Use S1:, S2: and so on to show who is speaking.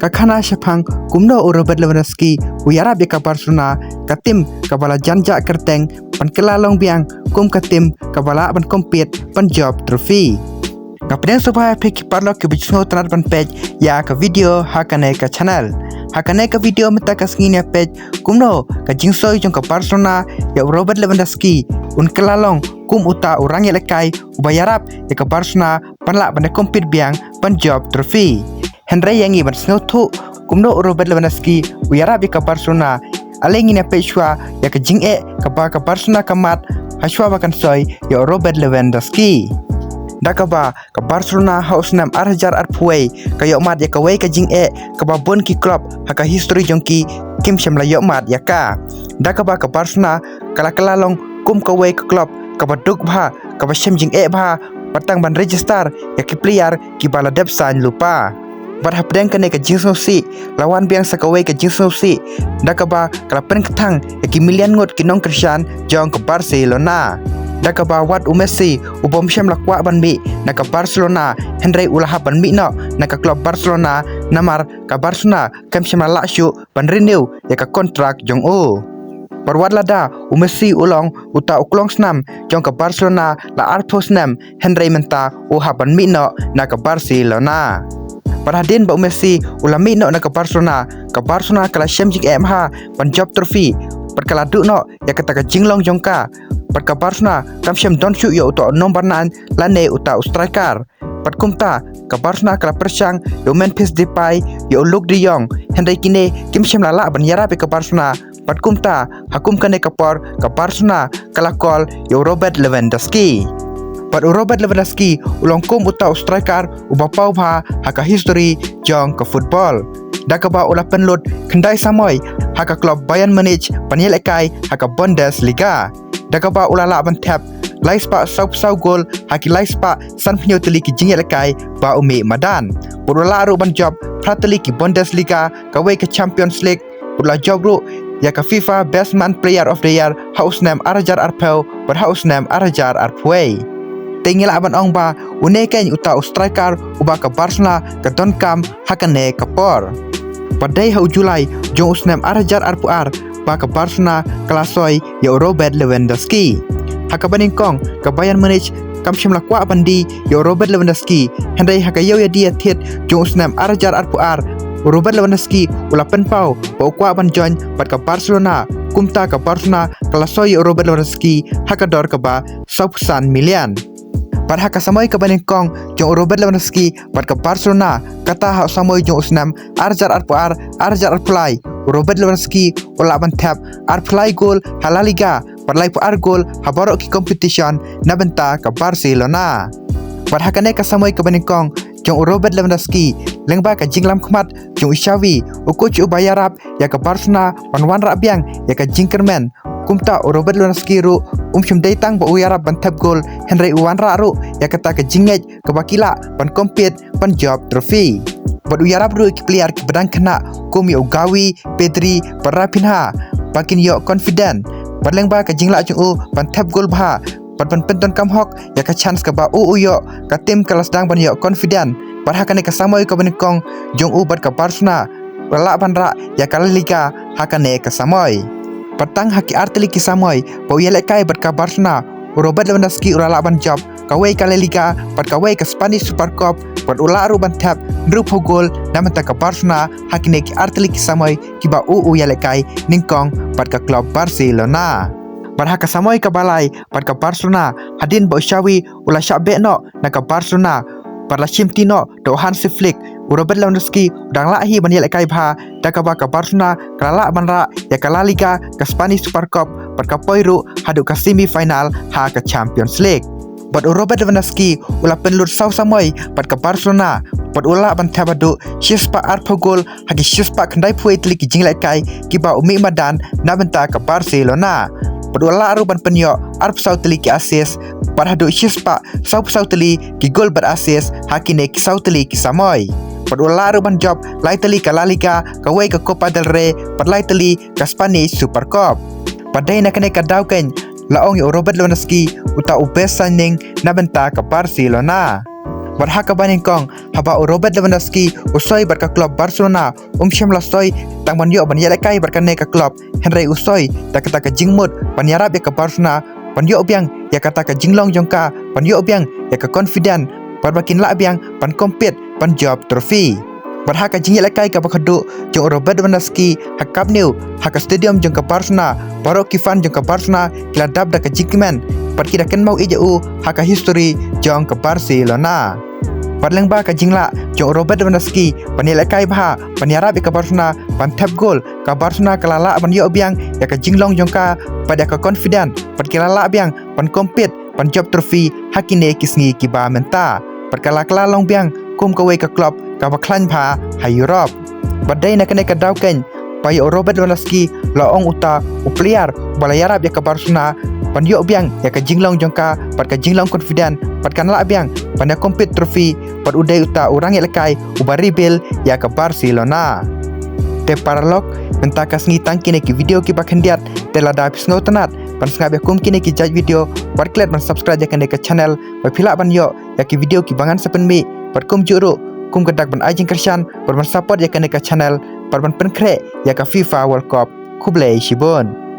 S1: Kakana Shapang kumno Robert Lewandowski uyarab ya ka Barcelona katim kabala janja kerteng pan kelalong biang kum katim kabala ban kompet pan job trophy. Kapten supaya peki parlo ke bijungo tenar pan page ya ka video hakane ka channel. Hakane ka video meta ka sngina page kumno ka jingsoy jong ka Barcelona ya Robert Lewandowski un kelalong kum uta orang ya lekai ubayarap ya ka Barcelona panla ban kompet biang pan job trophy. Henry yang iban snotu kumno Robert Lewandowski uyarab ya ka Barcelona alengin ya pechwa ya ka jinge ka Barcelona kamat haswa bakan soy ya Robert Lewandowski. Dakaba ka Barcelona haus nam arjar arpuai ka yo mat ya ka wei ka jinge ka bon ki club haka history jongki kim shamla yo mat ya ka. Dakaba ka Barcelona kala long kum ka wei ka club ka duk bha ka shem jinge bha patang ban register ya ki player ki bala dep san lupa. Berhapdang kene ke jingsong si lawan biang sakawai ke jingsong si dakaba kalapen ketang ki milian ngot ki nong Christian jong ke Barcelona dakaba wat Messi ubom syam lakwa ban mi na ke Barcelona Henry ulah ban mi no na ke klub Barcelona namar ke Barcelona kam syam la syu ban renew ya ke kontrak jong o Perwat lada Messi ulong uta uklong snam jong ke Barcelona la arpos nam Henry menta uhaban mi no na ke Barcelona. Perhatian Pak Messi ulami no ke Barcelona kala syam jing MH pan job trophy perkala duk no ya kata ke jinglong jongka perka Barcelona kam syam don syu yo uto nomor nan lane uta striker pat kumta ke Barcelona kala persang yo Memphis Depay yo Luke De Jong Henry kine kim syam lala ban yara ke Barcelona pat kumta hakum kane kapor ke Barcelona kala kol yo Robert Lewandowski. Pat Robert Lewandowski ulang kum utau striker ubapau bha haka history jong ke football. Dakaba ulah penlut kendai samoy haka klub Bayern Munich panyelekai haka Bundesliga. Dakaba ulah la ban tap laispa sau gol haki laispa san pnyo teli ki jingelekai ba umi madan. Purula ru ban job prateli ki Bundesliga kawe ke Champions League purla job ru ya ka FIFA Best Man Player of the Year haus nam Arjar Arpeu ber haus nam Arjar Arpuei. Tinggal aban ong ba uneken uta striker uba ke Barcelona ke Donkam hakane kapor. Padai hau Julai jong usnem Arjar Arpuar ba ke Barcelona kelasoy ya Robert Lewandowski. Hakabaning kong ke Bayern Munich kam shimla kwa bandi ya Robert Lewandowski Henry hakayo ya dia tit jong usnem Arjar Arpuar Robert Lewandowski ula penpau ba kwa ban join bat ke Barcelona kumta ke Barcelona kelasoy ya Robert Lewandowski hakador ke ba 100 milian. Pada hak samoi ke Kong jong Robert Lewandowski pada ke Barcelona kata hak samoi jong usnam Arjar Arpulai Robert Lewandowski ulah ban tap Arpulai gol hala liga pada puar gol habarok ki competition na benta ke Barcelona. Pada hak ne ke samoi ke Kong jong Robert Lewandowski lengba ke jinglam khmat jong Xavi coach ubayarap ya ke Barcelona wan rabiang ya ke Jinkerman kumta Robert Lewandowski ru syum datang ba uyarap ban tap gol Henry Uwanra ru ya kata ke jingej ke bakila ban kompet ban job trophy bad uyarap ru ki player ki badang kena kum yo Gawi Pedri Parapinha bakin yo confident badleng ba ke jingla jung ban tap gol ba ban penton kam hok ya ka chance ke ba yo ka tim kelas dang ban yo confident bar hakane ke samoi ke Kong jung bad ke Barcelona wala ban ra ya ka Liga hakane ke samoi Petang haki arteli kisamoy bau yelekai ber ka Barcelona Robert Lewandowski ulala ban job kawai kala liga pat kawai ke Spanish Super Cup pat ularu ban tap ndrup gol namenta ka Barcelona hakine ki arteli kisamoy kiba yelekai ningkong pat ka klub Barcelona bar haka samoy ka balai pat ka Barcelona hadin bau Xavi ula syabe no na ka Barcelona par la Chimtino do Hansi Flick Robert Lewandowski udang lahi ban yelekai bha dakaba ka Barcelona kala ban ra ya kala liga ke Spanish Super Cup par ka poiru hadu ka semi final ha ke Champions League. Bad Robert Lewandowski ula penlur sau samoy pat ka Barcelona pat ula ban tabadu shispa arpo gol hagi shispa kandai puai tli ki jinglekai kiba umi madan na benta ka Barcelona. Padwala aru ban penyo arp sau teli ki assist par hadu shispa sau teli ki gol ber assist hakine ki sau teli ki samoy. Padwala aru ban job lai teli ka La Liga ka wei ka Copa del Rey par lai teli ka Spanish Super Cup. Padai nak kene ka dauken laong yo Robert Lewandowski uta best signing na benta ka Barcelona. Barha ka baningkong haba Robert Lewandowski usoi bar ka klub Barcelona syamlasoi tang ban yo ban yelekai bar ka ne ka klub Henry usoi ta kata ka jingmut ban yarab ya ka Barcelona ban yo biang ya kata ka jinglong jongka ban yo biang ya ka confident bar bakin la biang ban compete ban job trophy. Barha ka jingi lekai ka bakhadu jong Robert Lewandowski hakap new haka stadium jong ka Barcelona baro kifan jong ka Barcelona kila dab da ka jingmen par kida ken mau ijau haka history jong ka Barcelona. Parleng ba ka jingla jong Robert Lewandowski pani lekai bha pani arab ka Barcelona pan tap gol ka Barcelona kalala ban yo biang ya ka jinglong jong ka pada ka confident par kila la biang pan compete pan job trophy hakine kisngi kiba menta perkala kala long biang kum ka we ka club ka baklan pha ha Europe badai na kene ka dauken pai Robert Lewandowski laong uta player bala yarab ya ka Barcelona pan yo biang ya ka jinglong jongka pat ka jinglong confident pat kan la biang pan ya compete trophy pat udai uta orang lekai ubari bel ya ka Barcelona te paralog menta ka sngi tangkine ki video ki bakhendiat te lada pisno tanat pan sngabe kum kine ki jaj video pat klet man subscribe ya ka channel ba phila ban yo ya ki video ki bangan sapen mi pat kum juru kum kedak ban ajing kersan par ban support ya ka channel par ban penkre ya ka FIFA World Cup kublai shibon.